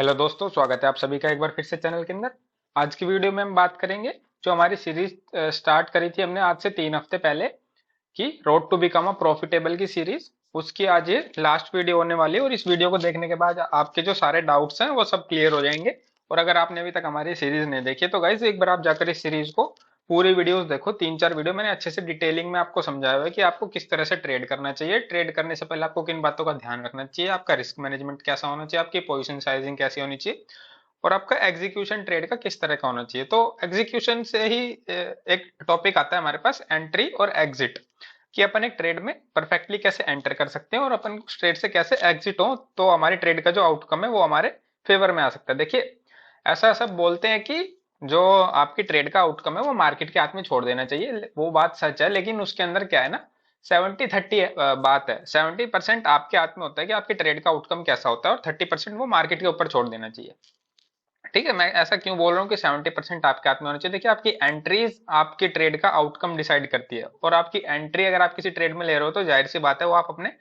Hello दोस्तों, स्वागत है आप सभी का एक बार फिर से चैनल के अंदर। आज की वीडियो में हम बात करेंगे जो हमारी सीरीज स्टार्ट करी थी हमने आज से 3 हफ्ते पहले कि road to become a profitable की सीरीज, उसकी आज ये लास्ट वीडियो होने वाली है। और इस वीडियो को देखने के बाद आपके जो सारे डाउट्स हैं वो सब क्लियर हो जाएंगे। और अगर आपने अभी तक हमारी सीरीज नहीं देखी है तो गाइज एक बार आप जाकर इस सीरीज को पूरी वीडियोस देखो। 3-4 वीडियो मैंने अच्छे से डिटेलिंग में आपको समझाया हुआ है कि आपको किस तरह से ट्रेड करना चाहिए, ट्रेड करने से पहले आपको किन बातों का ध्यान रखना चाहिए, आपका रिस्क मैनेजमेंट कैसा होना चाहिए, आपकी पोजीशन साइजिंग कैसी होनी चाहिए, और आपका एग्जीक्यूशन ट्रेड का किस तरह का होना चाहिए। तो एग्जीक्यूशन से ही एक टॉपिक आता है हमारे पास, एंट्री और एग्जिट, कि अपन एक ट्रेड में परफेक्टली कैसे एंटर कर सकते हैं और अपन ट्रेड से कैसे एग्जिट हो तो हमारे ट्रेड का जो आउटकम है वो हमारे फेवर में आ सकता है। देखिए, ऐसा सब बोलते हैं कि जो आपकी ट्रेड का आउटकम है वो मार्केट के हाथ में छोड़ देना चाहिए, वो बात सच है। लेकिन उसके अंदर क्या है ना, 70-30 बात है। 70% आपके हाथ में होता है कि आपके ट्रेड का आउटकम कैसा होता है, और 30% वो मार्केट के ऊपर छोड़ देना चाहिए। ठीक है, मैं ऐसा क्यों बोल रहा हूँ कि 70% आपके हाथ में होना चाहिए। देखिए, आपकी एंट्रीज आपके ट्रेड का आउटकम डिसाइड करती है, और आपकी एंट्री अगर आप किसी ट्रेड में ले रहे हो तो जाहिर सी बात है वो आप अपने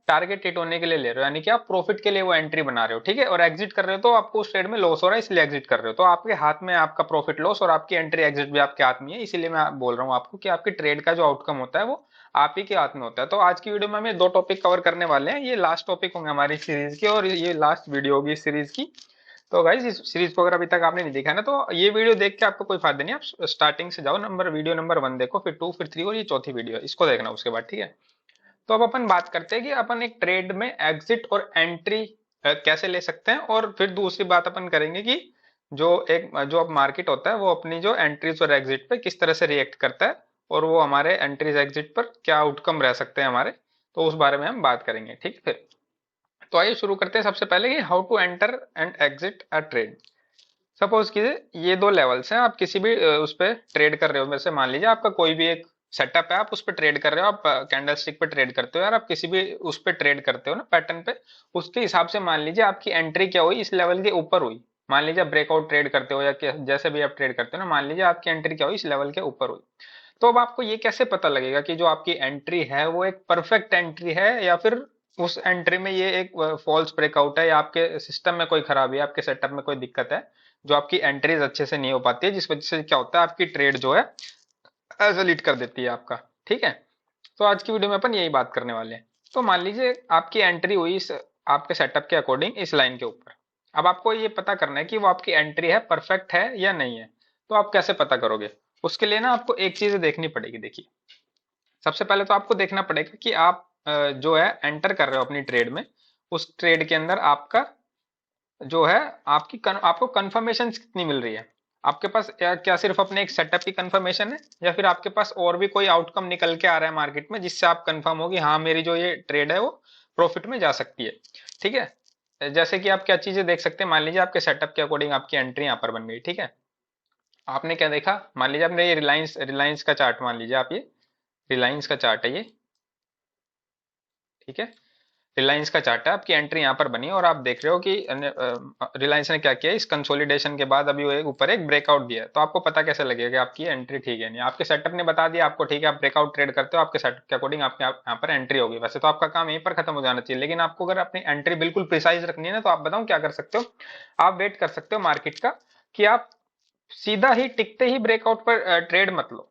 टारगेट हिट होने के लिए ले रहे हो, यानी कि आप प्रॉफिट के लिए वो एंट्री बना रहे हो। ठीक है, और एग्जिट कर रहे हो तो आपको उस ट्रेड में लॉस हो रहा है इसलिए एग्जिट कर रहे हो। तो आपके हाथ में आपका प्रॉफिट लॉस और आपकी एंट्री एग्जिट भी आपके हाथ में है। इसीलिए मैं बोल रहा हूँ आपको कि आपकी ट्रेड का जो आउटकम होता है वो आप ही के हाथ में होता है। तो आज की वीडियो में हम ये 2 टॉपिक कवर करने वाले हैं। ये लास्ट टॉपिक होंगे हमारी सीरीज के, और ये लास्ट वीडियो होगी इस सीरीज की। तो गाइज इस सीरीज को अगर अभी तक आपने नहीं देखा है ना, तो ये वीडियो देख के आपको कोई फायदा नहीं। आप स्टार्टिंग से जाओ, वीडियो नंबर 1 देखो, फिर 2, फिर 3, और ये चौथी वीडियो है, इसको देखना उसके बाद। ठीक है, तो अब अपन बात करते हैं कि अपन एक ट्रेड में एग्जिट और एंट्री कैसे ले सकते हैं। और फिर दूसरी बात अपन करेंगे कि जो अब मार्केट होता है वो अपनी जो एंट्रीज और एग्जिट पे किस तरह से रिएक्ट करता है, और वो हमारे एंट्रीज एग्जिट पर क्या आउटकम रह सकते हैं हमारे, तो उस बारे में हम बात करेंगे। ठीक है, फिर तो आइए शुरू करते हैं सबसे पहले कि how to enter and exit a trade. Suppose कीजिए ये 2 लेवल्स हैं, आप किसी भी उस पर ट्रेड कर रहे हो। वैसे मान लीजिए आपका कोई भी एक सेटअप है, आप उस पर ट्रेड कर रहे हो, आप कैंडल स्टिक पे ट्रेड करते हो यार, आप किसी भी उस पर ट्रेड करते हो ना पैटर्न पे, उसके हिसाब से मान लीजिए आपकी एंट्री क्या हुई, इस लेवल के ऊपर हुई। मान लीजिए आप ब्रेकआउट ट्रेड करते हो या जैसे भी आप ट्रेड करते हो ना, मान लीजिए आपकी एंट्री क्या हुई, इस लेवल के ऊपर हुई। तो अब आपको ये कैसे पता लगेगा कि जो आपकी एंट्री है वो एक परफेक्ट एंट्री है, या फिर उस एंट्री में ये एक फॉल्स ब्रेकआउट है, या आपके सिस्टम में कोई खराबी है, आपके सेटअप में कोई दिक्कत है, जो आपकी एंट्रीज अच्छे से नहीं हो पाती है, जिस वजह से क्या होता है आपकी ट्रेड जो है एजलीट कर देती है आपका। ठीक है, तो आज की वीडियो में अपन यही बात करने वाले हैं। तो मान लीजिए आपकी एंट्री हुई इस आपके सेटअप के अकॉर्डिंग इस लाइन के ऊपर। अब आपको ये पता करना है कि वो आपकी एंट्री है, परफेक्ट है या नहीं है। तो आप कैसे पता करोगे? उसके लिए ना आपको एक चीज देखनी पड़ेगी। देखिए, सबसे पहले तो आपको देखना पड़ेगा कि आप जो है एंटर कर रहे हो अपनी ट्रेड में, उस ट्रेड के अंदर आपका जो है आपको कंफर्मेशन कितनी मिल रही है। आपके पास क्या सिर्फ अपने एक सेटअप की कंफर्मेशन है, या फिर आपके पास और भी कोई आउटकम निकल के आ रहा है मार्केट में जिससे आप कंफर्म हो कि हाँ मेरी जो ये ट्रेड है वो प्रॉफिट में जा सकती है। ठीक है, जैसे कि आप क्या चीजें देख सकते हैं, मान लीजिए आपके सेटअप के अकॉर्डिंग आपकी एंट्री यहाँ पर बन गई। ठीक है, आपने क्या देखा, मान लीजिए आपने ये रिलायंस रिलायंस का चार्ट, मान लीजिए आप ये रिलायंस का चार्ट है ये। ठीक है, रिलायंस का चार्ट है, आपकी एंट्री यहाँ पर बनी है, और आप देख रहे हो कि रिलायंस ने क्या किया, इस कंसोलिडेशन के बाद अभी वो ऊपर एक ब्रेकआउट दिया है। तो आपको पता कैसे लगेगा कि आपकी एंट्री ठीक है नहीं? आपके सेटअप ने बता दिया आपको, ठीक है आप ब्रेकआउट ट्रेड करते हो, आपके सेटअप के अकॉर्डिंग आपके यहाँ पर एंट्री होगी। वैसे तो आपका काम यहीं पर खत्म हो जाना चाहिए, लेकिन आपको अगर अपनी एंट्री बिल्कुल प्रिसाइज रखनी है ना, तो आप बताओ क्या कर सकते हो। आप वेट कर सकते हो मार्केट का, कि आप सीधा ही टिकते ही ब्रेकआउट पर ट्रेड मत लो।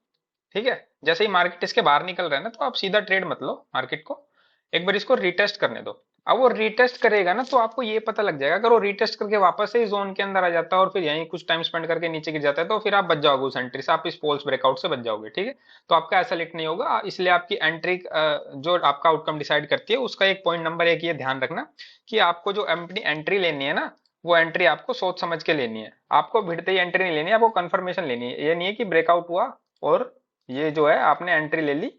ठीक है, जैसे ही मार्केट इसके बाहर निकल रहा है ना, तो आप सीधा ट्रेड मत लो मार्केट को, एक बार इसको रीटेस्ट करने दो। अब वो रीटेस्ट करेगा ना, तो आपको ये पता लग जाएगा, अगर वो रीटेस्ट करके वापस से जोन के अंदर आ जाता है और फिर यहीं कुछ टाइम स्पेंड करके नीचे गिर जाता है, तो फिर आप बच जाओगे उस एंट्री से, आप इस फॉल्स ब्रेकआउट से बच जाओगे। ठीक है, तो आपका ऐसा लिट नहीं होगा। इसलिए आपकी एंट्री जो आपका आउटकम डिसाइड करती है, उसका एक पॉइंट नंबर 1 ये ध्यान रखना कि आपको जो अपनी एंट्री लेनी है ना, वो एंट्री आपको सोच समझ के लेनी है। आपको भिड़ते ही एंट्री नहीं लेनी है, आपको कंफर्मेशन लेनी है। ये नहीं है कि ब्रेकआउट हुआ और ये जो है आपने एंट्री ले ली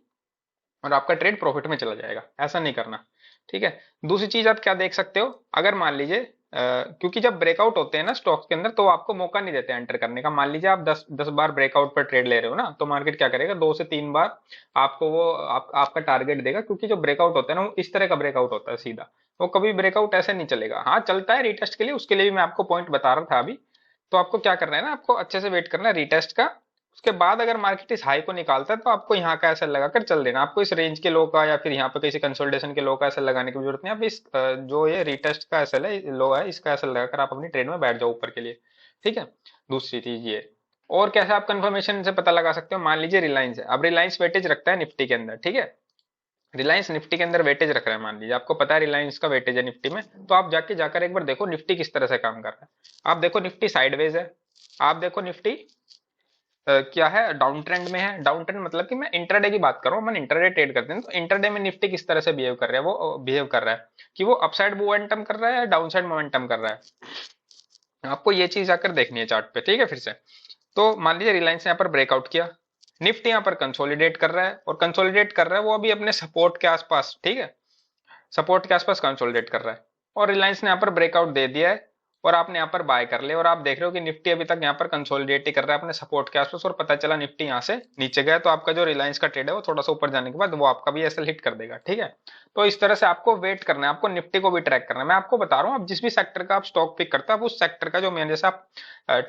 और आपका ट्रेड प्रॉफिट में चला जाएगा, ऐसा नहीं करना। ठीक है, दूसरी चीज आप क्या देख सकते हो, अगर मान लीजिए क्योंकि जब ब्रेकआउट होते हैं ना स्टॉक्स के अंदर, तो आपको मौका नहीं देते एंटर करने का। मान लीजिए आप 10 बार ब्रेकआउट पर ट्रेड ले रहे हो ना, तो मार्केट क्या करेगा, 2 से 3 बार आपको वो आपका टारगेट देगा। क्योंकि जो ब्रेकआउट होता है ना, वो इस तरह का ब्रेकआउट होता है सीधा, वो कभी ब्रेकआउट ऐसे नहीं चलेगा। हाँ चलता है रिटेस्ट के लिए, उसके लिए भी मैं आपको पॉइंट बता रहा था अभी। तो आपको क्या करना है ना, आपको अच्छे से वेट करना है रिटेस्ट का। उसके बाद अगर मार्केट इस हाई को निकालता है तो आपको यहाँ का ऐसा लगाकर चल देना। आपको इस रेंज के लो का या फिर यहाँ पे किसी कंसोलिडेशन के लो का ऐसा लगाने की जरूरत नहीं। आप इस जो ये रिटेस्ट का ऐसा है लो है, इसका ऐसा लगाकर आप अपनी ट्रेड में बैठ जाओ ऊपर के लिए। ठीक है, दूसरी चीज ये। और कैसे आप कंफर्मेशन से पता लगा सकते हो, मान लीजिए रिलायंस है, अब रिलायंस वेटेज रखता है निफ्टी के अंदर। ठीक है, रिलायंस निफ्टी के अंदर वेटेज रख रहा है, मान लीजिए आपको पता है रिलायंस का वेटेज है निफ्टी में, तो आप जाकर एक बार देखो निफ्टी किस तरह से काम कर रहा है। आप देखो निफ्टी साइडवेज है, आप देखो निफ्टी क्या है, डाउन ट्रेंड में है। डाउन ट्रेंड मतलब कि मैं इंटरडे की बात कर रहा हूँ, मैं इंटरडे ट्रेड करते हैं, तो इंटरडे में निफ्टी किस तरह से बिहेव कर रहा है, वो बिहेव कर रहा है कि वो अपसाइड मोमेंटम कर रहा है या डाउन साइड मोमेंटम कर रहा है। आपको ये चीज आकर देखनी है चार्ट पे। ठीक है, फिर से तो मान लीजिए रिलायंस ने यहाँ पर ब्रेकआउट किया, निफ्टी यहाँ पर कंसोलिडेट कर रहा है, और कंसोलिडेट कर रहा है वो अभी अपने सपोर्ट के आसपास। ठीक है, सपोर्ट के आसपास कंसोलिडेट कर रहा है, और रिलायंस ने यहाँ पर ब्रेकआउट दे दिया है, और आपने यहाँ पर बाय कर लिया, और आप देख रहे हो कि निफ्टी अभी तक यहाँ पर कंसोलिडेट ही कर रहा है अपने सपोर्ट के आसपास, और पता चला निफ्टी यहाँ से नीचे गया, तो आपका जो रिलायंस का ट्रेड है वो थोड़ा सा ऊपर जाने के बाद वो आपका भी एसएल हिट कर देगा। ठीक है, तो इस तरह से आपको वेट करना है, आपको निफ्टी को भी ट्रैक करना है। मैं आपको बता रहा हूँ, आप जिस भी सेक्टर का आप स्टॉक पिक करते हो, आप उस सेक्टर का जो मेन, जैसे आप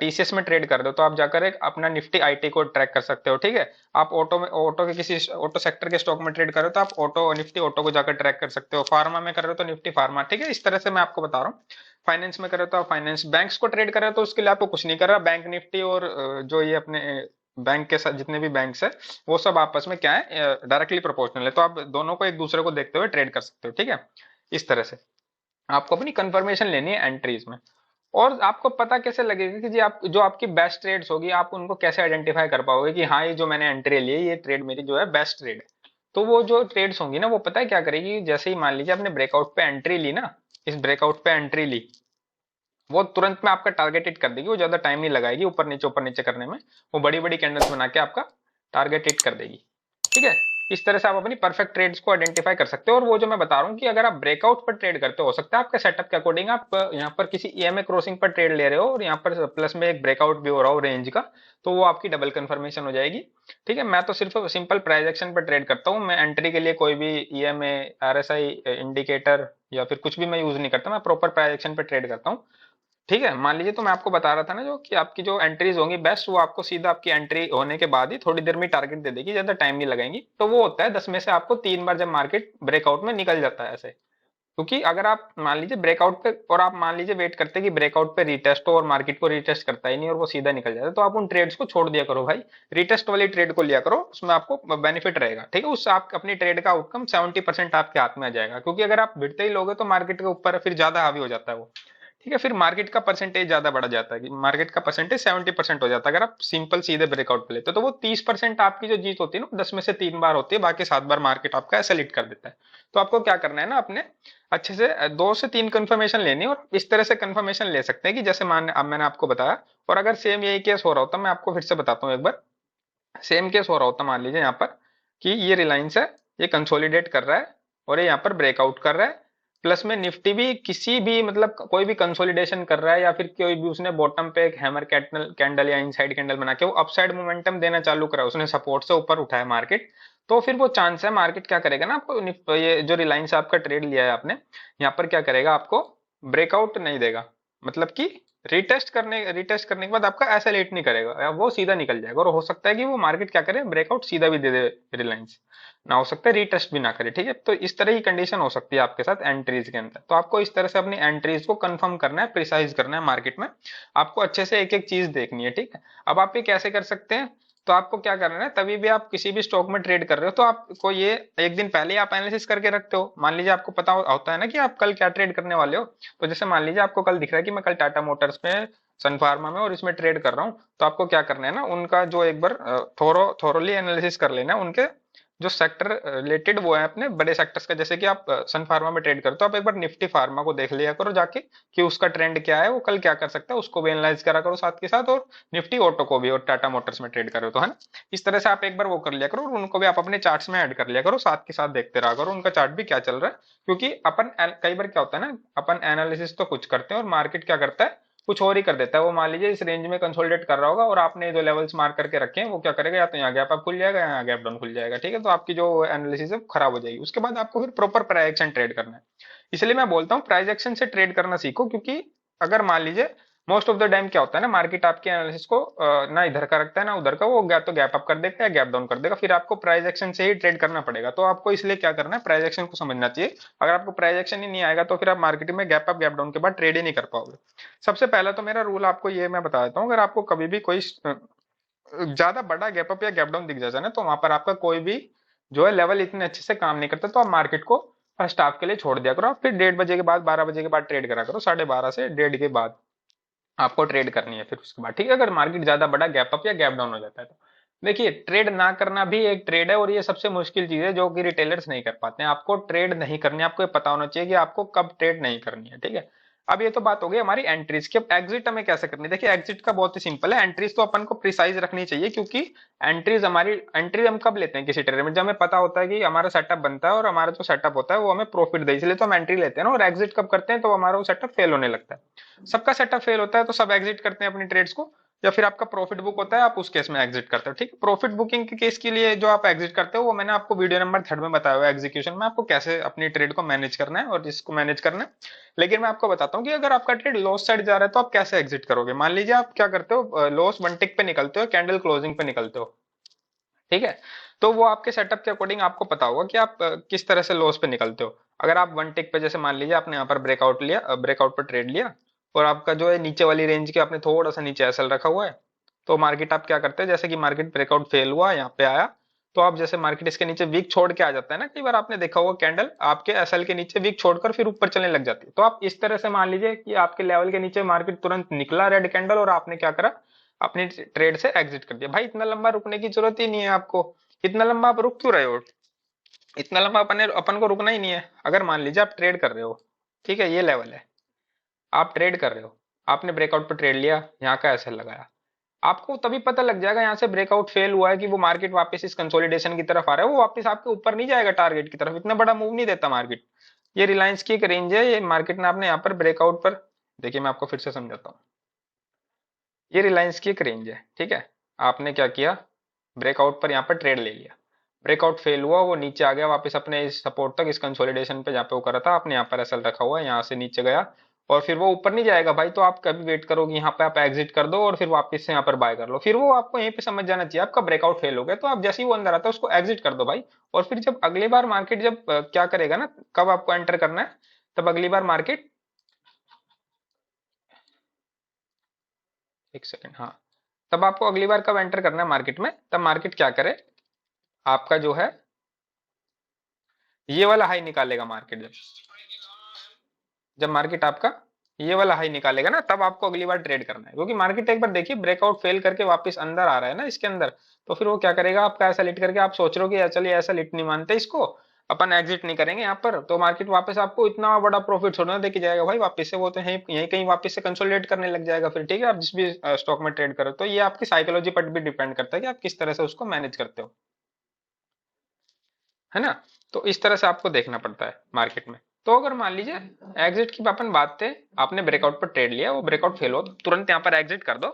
टीसीएस में ट्रेड कर रहे हो तो आप जाकर एक अपना निफ्टी आईटी को ट्रैक कर सकते हो। ठीक है, आप ऑटो के किसी ऑटो सेक्टर के स्टॉक में ट्रेड कर रहे हो तो आप ऑटो निफ्टी ऑटो को जाकर ट्रैक कर सकते हो। फार्मा में कर रहे हो तो निफ्टी फार्मा। ठीक है, इस तरह से मैं आपको बता रहा हूँ। फाइनेंस में कर रहे हो तो आप फाइनेंस, बैंक्स को ट्रेड कर रहे हो तो उसके लिए आपको कुछ नहीं कर रहा, बैंक निफ्टी और जो ये अपने बैंक के साथ जितने भी बैंक्स है वो सब आपस में क्या है, डायरेक्टली प्रोपोर्शनल है, तो आप दोनों को एक दूसरे को देखते हुए ट्रेड कर सकते हो। ठीक है, इस तरह से आपको अपनी कंफर्मेशन लेनी है एंट्रीज में। और आपको पता कैसे लगेगा कि जी आप जो आपकी बेस्ट ट्रेड्स होगी आप उनको कैसे आइडेंटिफाई कर पाओगे कि हाँ ये जो मैंने एंट्री ली है ये ट्रेड मेरी जो है बेस्ट ट्रेड है। तो वो जो ट्रेड्स होंगी ना वो पता है क्या करेगी, जैसे ही मान लीजिए आपने ब्रेकआउट पे एंट्री ली ना, इस ब्रेकआउट पे एंट्री ली, वो तुरंत में आपका टारगेट हिट कर देगी, वो ज्यादा टाइम नहीं लगाएगी ऊपर नीचे करने में, वो बड़ी बड़ी कैंडल्स बना के आपका टारगेट हिट कर देगी। ठीक है, इस तरह से आप अपनी परफेक्ट ट्रेड्स को आइडेंटिफाई कर सकते हो। और वो जो मैं बता रहा हूँ कि अगर आप ब्रेकआउट पर ट्रेड करते हो सकता है आपके सेटअप के अकॉर्डिंग आप यहाँ पर किसी ईएमए क्रॉसिंग पर ट्रेड ले रहे हो और यहाँ पर प्लस में एक ब्रेकआउट भी हो रहा हो रेंज का, तो वो आपकी डबल कंफर्मेशन हो जाएगी। ठीक है, मैं तो सिर्फ सिंपल प्राइस एक्शन पर ट्रेड करता हूँ, मैं एंट्री के लिए कोई भी ईएमए आरएसआई इंडिकेटर या फिर कुछ भी मैं यूज नहीं करता, मैं प्रॉपर प्राइस एक्शन पर ट्रेड करता हूँ। ठीक है, मान लीजिए तो मैं आपको बता रहा था ना जो कि आपकी जो एंट्रीज होंगी बेस्ट, वो आपको सीधा आपकी एंट्री होने के बाद ही थोड़ी देर में टारगेट दे देगी, ज्यादा टाइम नहीं लगाएंगी। तो वो होता है 10 में से आपको 3 बार जब मार्केट ब्रेकआउट में निकल जाता है ऐसे। क्योंकि अगर आप मान लीजिए ब्रेकआउट पे और आप मान लीजिए वेट करते कि ब्रेकआउट पे रिटेस्ट हो और मार्केट को रिटेस्ट करता ही नहीं और वो सीधा निकल जाता है, तो आप उन ट्रेड्स को छोड़ दिया करो भाई, रिटेस्ट वाली ट्रेड को लिया करो, उसमें आपको बेनिफिट रहेगा। ठीक है, उससे आप अपनी ट्रेड का आउटकम 70% आपके हाथ में आ जाएगा, क्योंकि अगर आप भिड़ते ही लोगे तो मार्केट के ऊपर फिर ज्यादा हावी हो जाता है वो। ठीक है, फिर मार्केट का परसेंटेज ज्यादा बढ़ जाता है कि मार्केट का परसेंटेज 70% हो जाता है अगर आप सिंपल सीधे ब्रेकआउट पे लेते हो, तो वो 30% आपकी जो जीत होती है ना 10 में से 3 बार होती है, बाकी 7 बार मार्केट आपका ऐसा लीड कर देता है। तो आपको क्या करना है ना, अपने अच्छे से 2 से 3 कंफर्मेशन लेनी है, और इस तरह से कंफर्मेशन ले सकते हैं कि जैसे मान अब मैंने आपको बताया। और अगर सेम यही केस हो रहा होता, मैं आपको फिर से बताता हूँ एक बार, सेम केस हो रहा होता मान लीजिए यहाँ पर कि ये रिलायंस है, ये कंसोलिडेट कर रहा है और ये यहाँ पर ब्रेकआउट कर रहा है, प्लस में निफ्टी भी किसी भी मतलब कोई भी कंसोलिडेशन कर रहा है या फिर कोई भी उसने बॉटम पे एक हैमर कैंडल कैंडल या इनसाइड कैंडल बना के वो अपसाइड मोमेंटम देना चालू करा, उसने सपोर्ट से ऊपर उठाया मार्केट, तो फिर वो चांस है मार्केट क्या करेगा ना आपको, ये जो रिलायंस आपका ट्रेड लिया है आपने, यहाँ पर क्या करेगा, आपको ब्रेकआउट नहीं देगा, मतलब कि रिटेस्ट करने के बाद आपका ऐसा लेट नहीं करेगा, वो सीधा निकल जाएगा। और हो सकता है कि वो मार्केट क्या करे, ब्रेकआउट सीधा भी दे दे रिलायंस, ना हो सकता है रिटेस्ट भी ना करे। ठीक है, तो इस तरह की कंडीशन हो सकती है आपके साथ एंट्रीज के अंदर। तो आपको इस तरह से अपनी एंट्रीज को कंफर्म करना है, प्रिसाइज करना है मार्केट में, आपको अच्छे से एक एक चीज देखनी है। ठीक है, अब आप ये कैसे कर सकते हैं, तो आपको क्या करना है, तभी भी आप किसी भी स्टॉक में ट्रेड कर रहे हो तो आपको ये एक दिन पहले आप एनालिसिस करके रखते हो। मान लीजिए आपको पता होता है ना कि आप कल क्या ट्रेड करने वाले हो, तो जैसे मान लीजिए आपको कल दिख रहा है कि मैं कल टाटा मोटर्स में, सन फार्मा में और इसमें ट्रेड कर रहा हूँ, तो आपको क्या करना है ना, उनका जो एक बार थोरोली एनालिसिस कर लेना है, उनके जो सेक्टर रिलेटेड वो है अपने बड़े सेक्टर्स का। जैसे कि आप सन फार्मा में ट्रेड करते हो, आप एक बार निफ्टी फार्मा को देख लिया करो जाके कि उसका ट्रेंड क्या है, वो कल क्या कर सकता है, उसको भी एनालाइज करा करो साथ के साथ, और निफ्टी ऑटो को भी और टाटा मोटर्स में ट्रेड करो तो है ना, इस तरह से आप एक बार वो कर लिया करो और उनको भी आप अपने चार्ट्स में ऐड कर लिया करो, साथ के साथ देखते रहा करो उनका चार्ट भी क्या चल रहा है। क्योंकि अपन कई बार क्या होता है ना, अपन एनालिसिस तो कुछ करते हैं और मार्केट क्या करता है, कुछ और ही कर देता है। वो मान लीजिए इस रेंज में कंसोलिडेट कर रहा होगा और आपने जो लेवल्स मार्क करके रखे हैं वो क्या करेगा, या तो यहाँ गैप अप खुल जाएगा या यहाँ गैप डाउन खुल जाएगा। ठीक है, तो आपकी जो एनालिसिस है वो खराब हो जाएगी। उसके बाद आपको फिर प्रॉपर प्राइस एक्शन ट्रेड करना है। इसलिए मैं बोलता हूँ प्राइस एक्शन से ट्रेड करना सीखो, क्योंकि अगर मान लीजिए मोस्ट ऑफ द टाइम क्या होता है ना, मार्केट आपके एनालिसिस को ना इधर का रखता है ना उधर का, वो या तो गैप अप कर देगा या गैप डाउन कर देगा, फिर आपको प्राइस एक्शन से ही ट्रेड करना पड़ेगा। तो आपको इसलिए क्या करना है, प्राइस एक्शन को समझना चाहिए। अगर आपको प्राइस एक्शन ही नहीं आएगा तो फिर आप मार्केट में गैप अप गैप डाउन के बाद ट्रेड ही नहीं कर पाओगे। सबसे पहला तो मेरा रूल आपको ये मैं बता देता हूँ, अगर आपको कभी भी कोई ज्यादा बड़ा गैप अप या गैप डाउन दिख जाए ना, तो वहां पर आपका कोई भी जो है लेवल इतने अच्छे से काम नहीं करता, तो आप मार्केट को फर्स्ट हाफ के लिए छोड़ दिया करो। आप फिर 1:30 बजे के बाद 12 बजे के बाद ट्रेड करा करो, 12:30 से 1:30 के बाद आपको ट्रेड करनी है फिर उसके बाद, ठीक है। अगर मार्केट ज्यादा बड़ा गैप अप या गैप डाउन हो जाता है तो देखिए, ट्रेड ना करना भी एक ट्रेड है, और ये सबसे मुश्किल चीज है जो कि रिटेलर्स नहीं कर पाते हैं। आपको ट्रेड नहीं करनी है, आपको ये पता होना चाहिए कि आपको कब ट्रेड नहीं करनी है, ठीक है। अब ये तो बात हो गई हमारी एंट्रीज की। अब एग्जिट हमें कैसे करनी है, देखिए एग्जिट का बहुत ही सिंपल है। एंट्रीज तो अपन को प्रिसाइज रखनी चाहिए, क्योंकि एंट्री हम कब लेते हैं किसी ट्रेड में, जब हमें पता होता है कि हमारा सेटअप बनता है और हमारा जो सेटअप होता है वो हमें प्रॉफिट दे, इसलिए तो हम एंट्री लेते हैं ना। और एग्जिट कब करते हैं, तो हमारा वो सेटअप फेल होने लगता है। सबका सेटअप फेल होता है तो सब एग्जिट करते हैं अपनी ट्रेड्स को, या फिर आपका प्रॉफिट बुक होता है आप उस केस में एग्जिट करते हो, ठीक। प्रॉफिट बुकिंग के केस के लिए जो आप एग्जिट करते हो वो मैंने आपको वीडियो नंबर 3 में बताया हुआ है, एग्जीक्यूशन में आपको कैसे अपनी ट्रेड को मैनेज करना है और इसको मैनेज करना है। लेकिन मैं आपको बताता हूँ कि अगर आपका ट्रेड लॉस साइड जा रहा है तो आप कैसे एग्जिट करोगे। मान लीजिए आप क्या करते हो, लॉस वन टिक पे निकलते हो, कैंडल क्लोजिंग पे निकलते हो, ठीक है। तो वो आपके सेटअप के अकॉर्डिंग आपको पता होगा कि आप किस तरह से लॉस पे निकलते हो। अगर आप वन टिक पे, जैसे मान लीजिए आपने यहाँ पर ब्रेकआउट लिया, ब्रेकआउट पर ट्रेड लिया, और आपका जो है नीचे वाली रेंज के आपने थोड़ा सा नीचे एसएल रखा हुआ है, तो मार्केट आप क्या करते हैं, जैसे कि मार्केट ब्रेकआउट फेल हुआ यहाँ पे आया, तो आप जैसे मार्केट इसके नीचे वीक छोड़ के आ जाता है ना, कई बार आपने देखा होगा कैंडल आपके एसएल के नीचे वीक छोड़कर फिर ऊपर चलने लग जाती है। तो आप इस तरह से मान लीजिए कि आपके लेवल के नीचे मार्केट तुरंत निकला रेड कैंडल, और आपने क्या करा, अपनी ट्रेड से एग्जिट कर दिया। भाई इतना लंबा रुकने की जरूरत ही नहीं है आपको, इतना लंबा आप रुक क्यों रहे हो, इतना लंबा अपन को रुकना ही नहीं है। अगर मान लीजिए आप ट्रेड कर रहे हो, ठीक है, ये लेवल है, आप ट्रेड कर रहे हो, आपने ब्रेकआउट पर ट्रेड लिया, यहाँ का ऐसे लगाया, आपको तभी पता लग जाएगा यहाँ से ब्रेकआउट फेल हुआ है कि वो मार्केट वापस इस कंसोलिडेशन की तरफ आ रहा है, वो वापस आपके ऊपर नहीं जाएगा टारगेट की तरफ, इतना बड़ा मूव नहीं देता मार्केट। ये रिलायंस की एक रेंज है, ये मार्केट ने आपने यहाँ पर ब्रेकआउट पर, देखिए मैं आपको फिर से समझाता हूँ, ये रिलायंस की एक रेंज है, ठीक है। आपने क्या किया, ब्रेकआउट पर यहाँ पर ट्रेड ले लिया, ब्रेकआउट फेल हुआ, वो नीचे आ गया वापस अपने इस सपोर्ट तक, इस कंसोलिडेशन पे जहाँ पे वो करा था, आपने यहाँ पर एसएल रखा हुआ है, यहाँ से नीचे गया और फिर वो ऊपर नहीं जाएगा भाई, तो आप कभी वेट करोगे यहाँ पे, आप एग्जिट कर दो और फिर वापस से यहाँ पर बाय कर लो। फिर वो आपको यहीं पे समझ जाना चाहिए आपका ब्रेकआउट फेल हो गया, तो आप जैसे ही वो अंदर आता है उसको एग्जिट कर दो भाई। और फिर जब अगली बार मार्केट जब क्या करेगा ना, कब आपको एंटर करना है, तब अगली बार मार्केट, एक सेकेंड, हाँ, तब आपको अगली बार कब एंटर करना है मार्केट में, तब मार्केट क्या करे, आपका जो है ये वाला हाई निकालेगा मार्केट, जब जब मार्केट आपका ये वाला हाई निकालेगा ना, तब आपको अगली बार ट्रेड करना है। क्योंकि मार्केट एक बार देखिए ब्रेकआउट फेल करके वापस अंदर आ रहा है ना इसके अंदर, तो फिर वो क्या करेगा, आपका ऐसा लिट करके आप सोच रहे हो कि चलिए ऐसा लिट नहीं मानते इसको, अपन एग्जिट नहीं करेंगे यहाँ पर, तो मार्केट वापस आपको इतना बड़ा प्रॉफिट छोड़ना देके जाएगा भाई वापस से, वो तो यहीं कहीं वापस से कंसोलिडेट करने लग जाएगा फिर, ठीक है। आप जिस भी स्टॉक में ट्रेड करो, तो ये आपकी साइकोलॉजी पर भी डिपेंड करता है कि आप किस तरह से उसको मैनेज करते हो, है ना। तो इस तरह से आपको देखना पड़ता है मार्केट में। तो अगर मान लीजिए एग्जिट की अपन बात थे, आपने ब्रेकआउट पर ट्रेड लिया, वो ब्रेकआउट फेल हो, तो तुरंत यहाँ पर एग्जिट कर दो।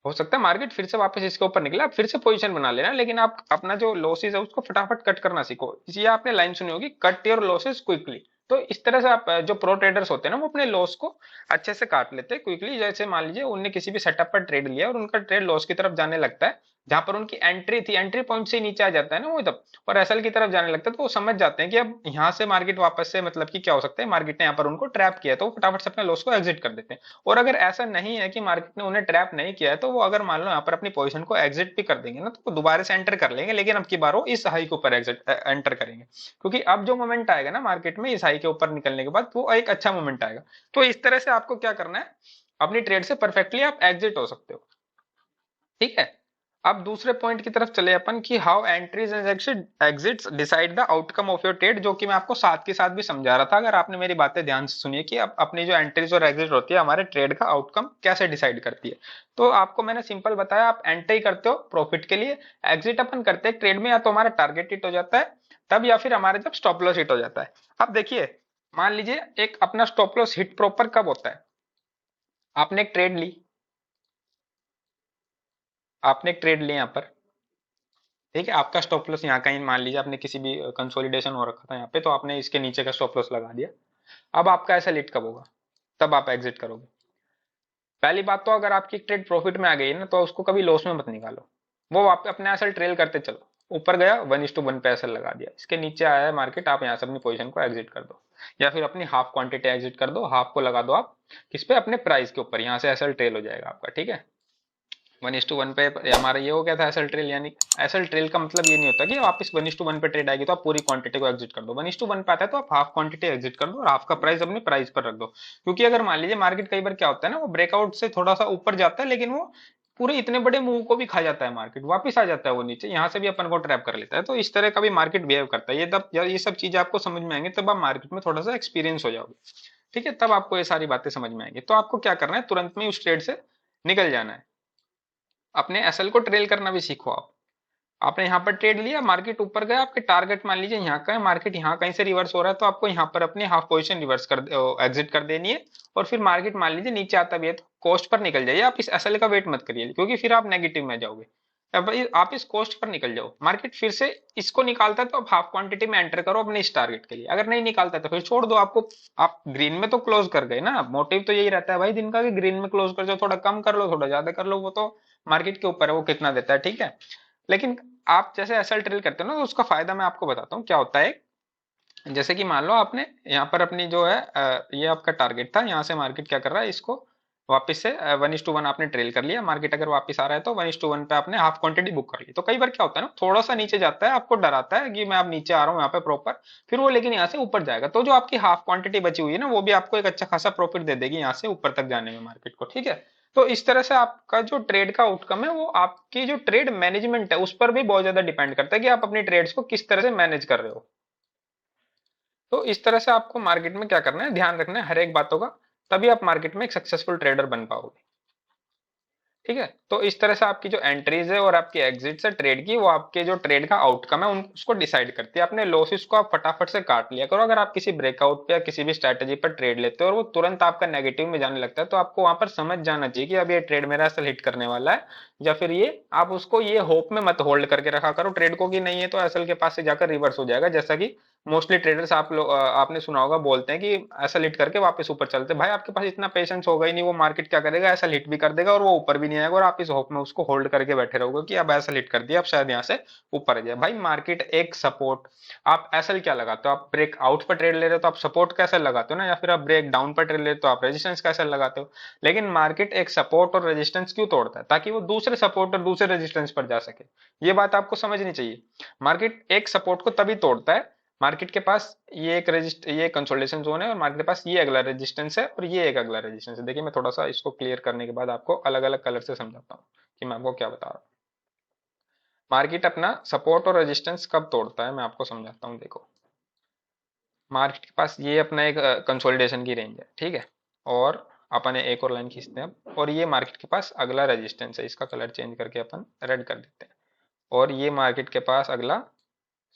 हो सकता है मार्केट फिर से वापस इसके ऊपर निकला, आप फिर से पोजीशन बना लेना, लेकिन आप अपना जो लॉसेस है उसको फटाफट कट करना सीखो। ये आपने लाइन सुनी होगी, कट योर लॉसेस क्विकली। तो इस तरह से आप जो प्रो ट्रेडर्स होते हैं ना, वो अपने लॉस को अच्छे से काट लेते हैं क्विकली। जैसे मान लीजिए उनने किसी भी सेटअप पर ट्रेड लिया और उनका ट्रेड लॉस की तरफ जाने लगता है, जहां पर उनकी एंट्री थी, एंट्री पॉइंट से नीचे आ जाता है ना वो तब, और एसएल की तरफ जाने लगता है, तो वो समझ जाते हैं कि अब यहाँ से मार्केट वापस से, मतलब कि क्या हो सकता है, मार्केट ने यहाँ पर उनको ट्रैप किया, तो वो फटाफट से अपने लॉस को एग्जिट कर देते हैं। और अगर ऐसा नहीं है कि मार्केट ने उन्हें ट्रैप नहीं किया है, तो वो अगर मान लो यहाँ पर अपनी पोजीशन को एग्जिट भी कर देंगे ना, तो वो दोबारा से एंटर कर लेंगे, लेकिन अब की बार वो इस हाई के ऊपर एग्जिट एंटर करेंगे, क्योंकि अब जो मोमेंट आएगा ना मार्केट में इस हाई के ऊपर निकलने के बाद, वो एक अच्छा मोमेंट आएगा। तो इस तरह से आपको क्या करना है, अपनी ट्रेड से परफेक्टली आप एग्जिट हो सकते हो, ठीक है। अब दूसरे पॉइंट की तरफ चले अपन कि how entries and exits decide the outcome of your trade, जो कि मैं आपको साथ के साथ भी समझा रहा था। अगर आपने मेरी बातें ध्यान से सुनी कि अब अपनी जो एंट्रीज और एग्जिट होती है हमारे ट्रेड का आउटकम कैसे डिसाइड करती है, तो आपको मैंने सिंपल बताया, आप एंट्री करते हो प्रॉफिट के लिए, एग्जिट अपन करते हैं ट्रेड में या तो हमारा टारगेट हिट हो जाता है तब, या फिर हमारे जब स्टॉप लॉस हिट हो जाता है। अब देखिए, मान लीजिए एक अपना स्टॉप लॉस हिट प्रॉपर कब होता है, आपने एक ट्रेड ली, आपने एक ट्रेड ली यहाँ पर, ठीक है, आपका स्टॉप लॉस यहाँ कहीं, मान लीजिए आपने किसी भी कंसोलिडेशन हो रखा था यहाँ पे, तो आपने इसके नीचे का स्टॉप लॉस लगा दिया। अब आपका ऐसा लिट कब होगा, तब आप एग्जिट करोगे। पहली बात तो अगर आपकी ट्रेड प्रॉफिट में आ गई है ना, तो उसको कभी लॉस में मत निकालो, वो आप अपने एसएल ट्रेल करते चलो। ऊपर गया 1:1 पे एसएल लगा दिया, इसके नीचे आया है मार्केट, आप यहाँ से अपनी पोजीशन को एग्जिट कर दो, या फिर अपनी हाफ क्वांटिटी एग्जिट कर दो, हाफ को लगा दो आप किस पे, अपने प्राइस के ऊपर, यहाँ से एसएल ट्रेल हो जाएगा आपका, ठीक है। 1:1 पे हमारा ये हो गया था एसएल ट्रेल, यानी एसएल ट्रेल का मतलब ये नहीं होता कि वापस 1:1 पे ट्रेड आएगी तो आप पूरी क्वांटिटी को एग्जिट कर दो। 1:1 पे आता है तो आप हाफ क्वांटिटी एग्जिट कर दो और हाफ का प्राइस अपनी प्राइस पर रख दो, क्योंकि अगर मान लीजिए मार्केट कई बार क्या होता है ना, वो ब्रेकआउट से थोड़ा सा ऊपर जाता है, लेकिन वो पूरे इतने बड़े मूव को भी खा जाता है मार्केट, वापस आ जाता है वो नीचे, यहाँ से भी अपन को ट्रैप कर लेता है। तो इस तरह का भी मार्केट बिहेव करता है। ये सब चीजें आपको समझ में आएंगे तब आप मार्केट में थोड़ा सा एक्सपीरियंस हो जाओगे, ठीक है, तब आपको ये सारी बातें समझ में आएंगी। तो आपको क्या करना है, तुरंत में उस ट्रेड से निकल जाना है, अपने एसएल को ट्रेल करना भी सीखो आप। आपने यहाँ पर ट्रेड लिया, मार्केट ऊपर गया, आपके टारगेट मान लीजिए यहाँ का है, मार्केट यहाँ कहीं से रिवर्स हो रहा है, तो आपको यहाँ पर अपनी हाफ पोजीशन रिवर्स कर एग्जिट कर देनी है। और फिर मार्केट मान लीजिए नीचे आता भी है तो कॉस्ट पर निकल जाइए, आप इस एसएल का वेट मत करिए, क्योंकि फिर आप नेगेटिव में जाओगे। अब आप इस कॉस्ट पर निकल जाओ, मार्केट फिर से इसको निकालता है तो आप हाफ क्वांटिटी में एंटर करो अपने इस टारगेट के लिए, अगर नहीं निकालता है तो फिर छोड़ दो। आपको आप ग्रीन में तो क्लोज कर गए ना, मोटिव तो यही रहता है भाई दिन का कि ग्रीन में क्लोज कर जाओ, थोड़ा कम कर लो थोड़ा ज्यादा कर लो, वो तो मार्केट के ऊपर है वो कितना देता है, ठीक है। लेकिन आप जैसे एसएल ट्रेल करते हो ना, तो उसका फायदा मैं आपको बताता हूँ क्या होता है। जैसे कि मान लो आपने यहाँ पर अपनी जो है ये आपका टारगेट था, यहाँ से मार्केट क्या कर रहा है, इसको वापस से 1:1 आपने ट्रेल कर लिया, मार्केट अगर वापस आ रहा है तो 1:1 पे आपने हाफ क्वांटिटी बुक कर ली। तो कई बार क्या होता है ना, थोड़ा सा नीचे जाता है, आपको डराता है कि मैं अब नीचे आ रहा हूँ यहाँ पे प्रॉपर, फिर वो लेकिन यहाँ से ऊपर जाएगा, तो जो आपकी हाफ क्वांटिटी बची हुई है ना, वो भी आपको एक अच्छा खासा प्रॉफिट दे देगी यहाँ से ऊपर तक जाने में मार्केट को, ठीक है। तो इस तरह से आपका जो ट्रेड का आउटकम है, वो आपकी जो ट्रेड मैनेजमेंट है उस पर भी बहुत ज्यादा डिपेंड करता है कि आप अपनी ट्रेड्स को किस तरह से मैनेज कर रहे हो। तो इस तरह से आपको मार्केट में क्या करना है, ध्यान रखना है हर एक बातों का, तभी आप मार्केट में एक सक्सेसफुल ट्रेडर बन पाओगे, ठीक है। तो इस तरह से आपकी जो एंट्रीज है और आपकी एग्जिट्स है ट्रेड की, वो आपके जो ट्रेड का आउटकम है उसको डिसाइड करती है। अपने लॉसेस को आप फटाफट से काट लिया करो। अगर आप किसी ब्रेकआउट पे या किसी भी स्ट्रेटेजी पर ट्रेड लेते हो और वो तुरंत आपका नेगेटिव में जाने लगता है, तो आपको वहां पर समझ जाना चाहिए कि अब ये ट्रेड मेरा असल हिट करने वाला है, या फिर ये आप उसको ये होप में मत होल्ड करके रखा करो ट्रेड को कि नहीं है तो असल के पास से जाकर रिवर्स हो जाएगा। जैसा कि मोस्टली ट्रेडर्स आप लोग आपने सुना होगा बोलते हैं कि ऐसा हिट करके वापस ऊपर चलते, भाई आपके पास इतना पेशेंस होगा ही नहीं, वो मार्केट क्या करेगा, ऐसा हिट भी कर देगा और वो ऊपर भी नहीं आएगा, और आप इस होप में उसको होल्ड करके बैठे रहोगे कि अब ऐसा हिट कर दिया, अब शायद यहाँ से ऊपर आ जाए। भाई मार्केट एक सपोर्ट, आप ऐसा क्या लगाते हो, आप ब्रेक आउट पर ट्रेड ले रहे हो तो आप सपोर्ट कैसे लगाते हो ना, या फिर आप ब्रेक डाउन पर ट्रेड ले रहे हो तो आप रेजिस्टेंस कैसे लगाते हो। लेकिन मार्केट एक सपोर्ट और रेजिस्टेंस क्यों तोड़ता है, ताकि वो दूसरे सपोर्ट और दूसरे रेजिस्टेंस पर जा सके। ये बात आपको समझनी चाहिए। मार्केट एक सपोर्ट को तभी तोड़ता है, मार्केट के पास ये कंसोलिडेशन जोन है और मार्केट के पास ये अगला रेजिस्टेंस है और ये एक अगला रेजिस्टेंस है। देखिए मैं थोड़ा सा इसको क्लियर करने के बाद आपको अलग अलग कलर से समझाता हूँ कि मैं आपको क्या बता रहा हूँ। मार्केट अपना सपोर्ट और रेजिस्टेंस कब तोड़ता है मैं आपको समझाता हूँ। देखो मार्केट के पास ये अपना एक कंसोलिडेशन की रेंज है, ठीक है, और अपन एक और लाइन खींचते हैं अब, और ये मार्केट के पास अगला रेजिस्टेंस है, इसका कलर चेंज करके अपन रेड कर देते हैं, और ये मार्केट के पास अगला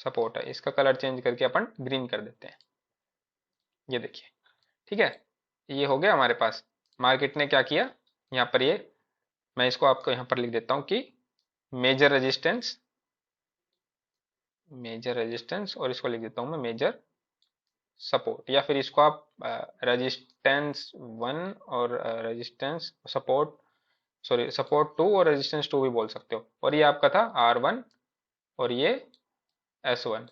सपोर्ट है, इसका कलर चेंज करके अपन ग्रीन कर देते हैं। ये देखिए, ठीक है, ये हो गया हमारे पास। मार्केट ने क्या किया यहाँ पर, ये मैं इसको आपको यहाँ पर लिख देता हूँ कि मेजर रेजिस्टेंस, और इसको लिख देता हूँ मैं मेजर सपोर्ट, या फिर इसको आप रेजिस्टेंस 1 और रेजिस्टेंस सपोर्ट, सॉरी सपोर्ट 2 और रेजिस्टेंस 2 भी बोल सकते हो। और ये आपका था R1 और ये S1।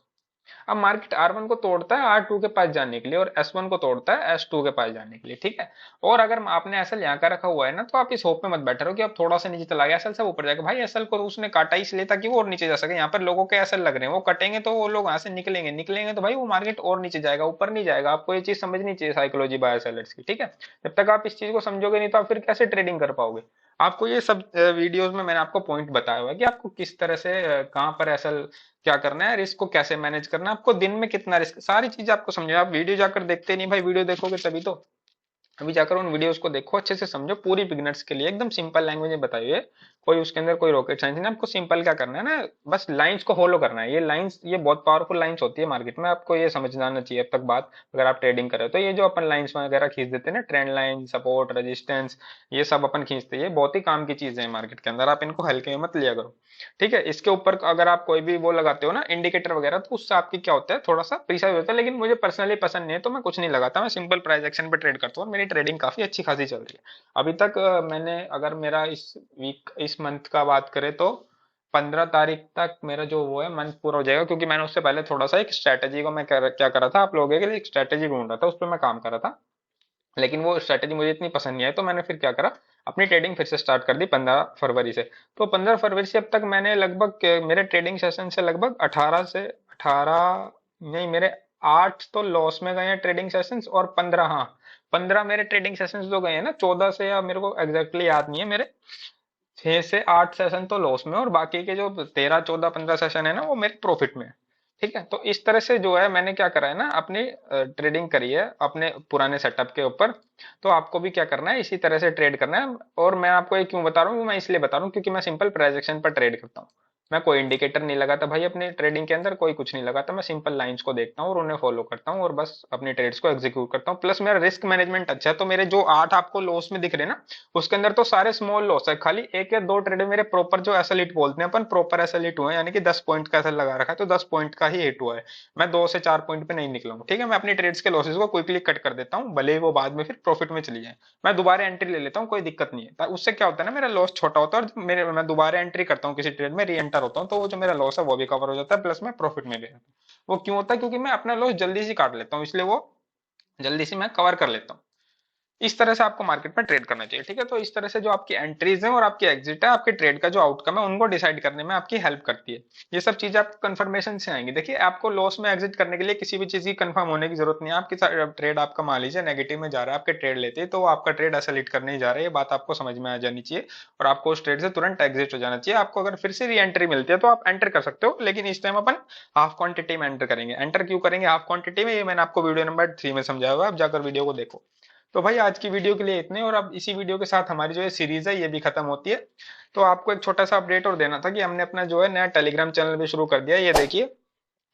अब मार्केट R1 को तोड़ता है R2 के पास जाने के लिए और S1 को तोड़ता है S2 के पास जाने के लिए, ठीक है। और अगर आपने एसएल यहाँ का रखा हुआ है ना, तो आप इस होप में मत बैठे रहो कि अब थोड़ा सा नीचे चला गया एसएल सब ऊपर जाएगा। भाई एसएल को उसने काटा इसलिए ताकि वो और नीचे जा सके। यहाँ पर लोगों के एसएल लग रहे हैं, वो कटेंगे तो वो लोग यहाँ से निकलेंगे तो भाई वो मार्केट और नीचे जाएगा, ऊपर नहीं जाएगा। आपको ये चीज समझनी चाहिए साइकोलॉजी बाय सेलर्स की, ठीक है। जब तक आप इस चीज को समझोगे नहीं तो आप फिर कैसे ट्रेडिंग कर पाओगे। आपको ये सब वीडियोस में मैंने आपको पॉइंट बताया हुआ है कि आपको किस तरह से कहाँ पर एसएल क्या करना है, रिस्क को कैसे मैनेज करना है, आपको दिन में कितना रिस्क, सारी चीज आपको समझो। आप वीडियो जाकर देखते नहीं भाई, वीडियो देखोगे तभी तो। अभी जाकर उन वीडियोस को देखो, अच्छे से समझो, पूरी बिगिनर्स के लिए एकदम सिंपल लैंग्वेज में बताई है, कोई उसके अंदर कोई रॉकेट साइंस नहीं, आपको सिंपल क्या करना है ना, बस लाइंस को फॉलो करना है। ये लाइंस ये बहुत पावरफुल लाइंस होती है मार्केट में, आपको ये समझ आना चाहिए अब तक बात। अगर आप ट्रेडिंग कर रहे हो तो ये जो अपन लाइंस वगैरह खींच देते हैं ना, ट्रेंड लाइन, सपोर्ट, रेजिस्टेंस, ये सब अपन खींचते हैं, ये बहुत ही काम की चीजें हैं मार्केट के अंदर, आप इनको हल्के में मत लिया करो। ठीक है, इसके ऊपर अगर आप कोई भी वो लगाते हो ना इंडिकेटर वगैरह, तो उससे आपकी क्या होता है, थोड़ा सा प्रीसाइज होता है, लेकिन मुझे पर्सनली पसंद नहीं है तो मैं कुछ नहीं लगाता, मैं सिंपल प्राइस एक्शन पे ट्रेड करता हूँ और मेरी ट्रेडिंग काफी अच्छी खासी चल रही है अभी तक। मैंने अगर मेरा इस मंथ का बात करें तो 15 तारीख तक मेरा जो वो है मंथ पूरा हो जाएगा, क्योंकि मैंने उससे पहले थोड़ा सा एक स्ट्रेटेजी को मैं क्या करा था, आप लोगों के लिए एक स्ट्रेटेजी ढूंढ रहा था, उस पर मैं काम कर रहा था, लेकिन वो स्ट्रेटेजी मुझे इतनी पसंद नहीं आई, तो मैंने फिर क्या करा, अपनी ट्रेडिंग फिर से स्टार्ट कर दी 15 फरवरी से। तो 15 फरवरी से अब तक मैंने लगभग मेरे ट्रेडिंग सेशन से लगभग 18 नहीं, मेरे 8 तो लॉस में गए हैं ट्रेडिंग सेशंस, और 15, हाँ 15 मेरे ट्रेडिंग सेशंस जो गए हैं ना, 14 से, या मेरे को एग्जैक्टली याद नहीं है, मेरे 6 से 8 सेशन तो लॉस में, और बाकी के जो 13, 14, 15 सेशन है ना, वो मेरे प्रॉफिट में है। ठीक है, तो इस तरह से जो है मैंने क्या करा है ना, अपनी ट्रेडिंग करी है अपने पुराने सेटअप के ऊपर। तो आपको भी क्या करना है, इसी तरह से ट्रेड करना है। और मैं आपको ये क्यों बता रहा हूँ, मैं इसलिए बता रहा हूँ क्योंकि मैं सिंपल प्राइस एक्शन पर ट्रेड करता हूँ। मैं कोई इंडिकेटर नहीं लगाता भाई अपनी ट्रेडिंग के अंदर, कोई कुछ नहीं लगाता, मैं सिंपल लाइंस को देखता हूँ और उन्हें फॉलो करता हूँ और बस अपनी ट्रेड्स को एग्जीक्यूट करता हूँ। प्लस मेरा रिस्क मैनेजमेंट अच्छा है, तो मेरे जो 8 आपको लॉस में दिख रहे हैं ना, उसके अंदर तो सारे स्मॉल लॉस है, खाली 1 या 2 ट्रेड मेरे प्रॉपर, जो एसएल बोलते हैं अपन, प्रॉपर एसएल हुए हैं, यानी कि 10 पॉइंट का एसएल लगा रखा है, तो 10 पॉइंट का ही हिट हुआ है। मैं 2 से 4 पॉइंट पे नहीं निकला हूँ। ठीक है, मैं अपनी ट्रेड्स के लॉसेस को क्विकली कट कर देता हूँ, भले ही वो बाद में फिर प्रॉफिट में चली जाए, मैं दोबारा एंट्री ले लेता हूँ, कोई दिक्कत नहीं है। उससे क्या होता है ना, मेरा लॉस छोटा होता है, और मेरे मैं दोबारा एंट्री करता हूँ किसी ट्रेड में, री एंटर होता हूँ, तो वो जो मेरा लॉस है वो भी कवर हो जाता है, प्लस मैं प्रॉफिट में भी रहता हूँ। वो क्यों होता है, क्योंकि मैं अपना लॉस जल्दी से काट लेता हूँ, इसलिए वो जल्दी से मैं कवर कर लेता हूँ। इस तरह से आपको मार्केट में ट्रेड करना चाहिए। ठीक है, तो इस तरह से जो आपकी एंट्रीज है और आपकी एग्जिट है, आपके ट्रेड का जो आउटकम है, उनको डिसाइड करने में आपकी हेल्प करती है। ये सब चीजें आपको कंफर्मेशन से आएंगी। देखिए, आपको लॉस में एग्जिट करने के लिए किसी भी चीज की कंफर्म होने की जरूरत नहीं है। आपकी ट्रेड आपका मान लीजिए नेगेटिव में जा रहा है, आपके ट्रेड लेते हैं, तो वो आपका ट्रेड ऐसा लीड करने ही जा रहा है, ये बात आपको समझ में आ जानी चाहिए, और आपको उस ट्रेड से तुरंत एग्जिट हो जाना चाहिए। आपको अगर फिर से री एंट्री मिलती है तो आप एंटर कर सकते हो, लेकिन इस टाइम अपन हाफ क्वांटिटी में एंटर करेंगे। एंटर क्यों करेंगे हाफ क्वांटिटी में, ये मैंने आपको वीडियो नंबर 3 में समझाया हुआ है, आप जाकर वीडियो को देखो। तो भाई आज की वीडियो के लिए इतने, और अब इसी वीडियो के साथ हमारी जो है सीरीज है ये भी खत्म होती है। तो आपको एक छोटा सा अपडेट और देना था कि हमने अपना जो है नया टेलीग्राम चैनल भी शुरू कर दिया है। ये देखिए,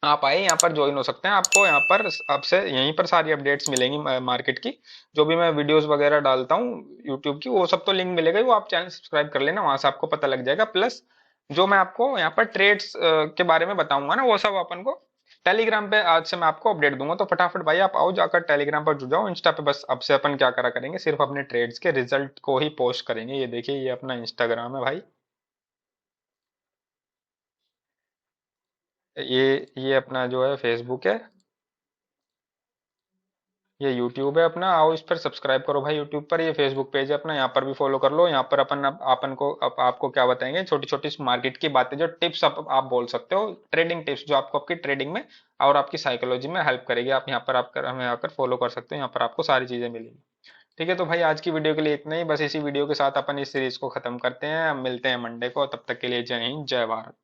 आप आए यहाँ पर ज्वाइन हो सकते हैं, आपको यहाँ पर आपसे यहीं पर सारी अपडेट्स मिलेंगी मार्केट की, जो भी मैं वीडियोस वगैरह डालता हूँ यूट्यूब की, वो सब तो लिंक मिलेगा ही, वो आप चैनल सब्सक्राइब कर लेना, वहां से आपको पता लग जाएगा। प्लस जो मैं आपको यहाँ पर ट्रेड्स के बारे में बताऊंगा ना, वो सब अपन को टेलीग्राम पे आज से मैं आपको अपडेट दूंगा। तो फटाफट भाई आप आओ, जाकर टेलीग्राम पर जुड़ जाओ। इंस्टा पे बस अब से अपन क्या करा करेंगे, सिर्फ अपने ट्रेड्स के रिजल्ट को ही पोस्ट करेंगे। ये देखिए, ये अपना इंस्टाग्राम है भाई, ये अपना जो है फेसबुक है, ये यूट्यूब है अपना, आओ इस पर सब्सक्राइब करो भाई यूट्यूब पर। ये फेसबुक पेज है अपना, यहाँ पर भी फॉलो कर लो। यहाँ पर अपन को आपको क्या बताएंगे, छोटी छोटी मार्केट की बातें, जो टिप्स आप बोल सकते हो, ट्रेडिंग टिप्स, जो आपको आपकी ट्रेडिंग में और आपकी साइकोलॉजी में हेल्प करेगी। आप यहाँ पर आप हमें आकर फॉलो कर सकते हो, यहाँ पर आपको सारी चीजें मिलेंगी। ठीक है, तो भाई आज की वीडियो के लिए इतना ही, बस इसी वीडियो के साथ अपन इस सीरीज को खत्म करते हैं। हम मिलते हैं मंडे को, तब तक के लिए जय हिंद, जय भारत।